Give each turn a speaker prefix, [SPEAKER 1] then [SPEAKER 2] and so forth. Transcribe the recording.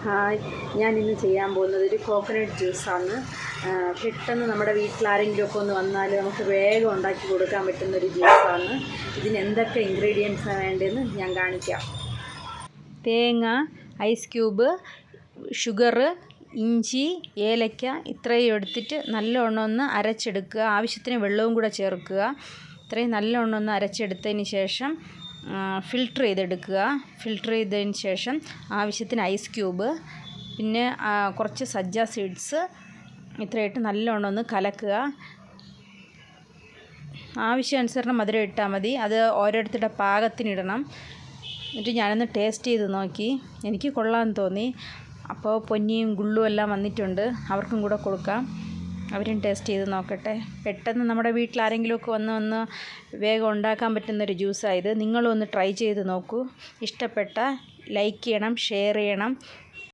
[SPEAKER 1] Hi, ഞാനിന്ന് ചെയ്യാൻ പോകുന്നത് ഒരു കോക്കനട്ട് ജ്യൂസാണ്. പെട്ടെന്ന് നമ്മുടെ വീട്ടിലാരെങ്കിലുമൊക്കെ ഒന്ന് വന്നാൽ നമുക്ക് വേഗം ഉണ്ടാക്കി കൊടുക്കാൻ പറ്റുന്നൊരു ജ്യൂസാണ്. ഇതിന് എന്തൊക്കെ ഇൻഗ്രീഡിയൻസാണ് വേണ്ടതെന്ന് ഞാൻ കാണിക്കാം. തേങ്ങ, ഐസ് ക്യൂബ്, ഷുഗർ, ഇഞ്ചി, ഏലക്ക ഇത്രയും എടുത്തിട്ട് നല്ലവണ്ണം ഒന്ന് അരച്ചെടുക്കുക. ആവശ്യത്തിന് വെള്ളവും കൂടെ ചേർക്കുക. ഇത്രയും നല്ലവണ്ണം ഒന്ന് അരച്ചെടുത്തതിന് ശേഷം ഫിൽട്ടർ ചെയ്തെടുക്കുക. ഫിൽട്ടർ ചെയ്തതിന് ശേഷം ആവശ്യത്തിന് ഐസ് ക്യൂബ്, പിന്നെ കുറച്ച് സജ്ജ സീഡ്സ് ഇത്രയായിട്ട് നല്ലവണ്ണം ഒന്ന് കലക്കുക. ആവശ്യാനുസരണം മധുരം ഇട്ടാൽ മതി. അത് ഓരോരുത്തരുടെ പാകത്തിനിടണം. എന്നിട്ട് ഞാനൊന്ന് ടേസ്റ്റ് ചെയ്ത് നോക്കി. എനിക്ക് കൊള്ളാമെന്ന് തോന്നി. അപ്പോൾ പൊന്നിയും ഗുള്ളും എല്ലാം വന്നിട്ടുണ്ട്. അവർക്കും കൂടെ കൊടുക്കാം. അവരും ടേസ്റ്റ് ചെയ്ത് നോക്കട്ടെ. പെട്ടെന്ന് നമ്മുടെ വീട്ടിൽ ആരെങ്കിലുമൊക്കെ വന്ന് വേഗം ഉണ്ടാക്കാൻ പറ്റുന്നൊരു ജ്യൂസായത്. നിങ്ങളും ഒന്ന് ട്രൈ ചെയ്ത് നോക്കൂ. ഇഷ്ടപ്പെട്ട ലൈക്ക് ചെയ്യണം, ഷെയർ ചെയ്യണം.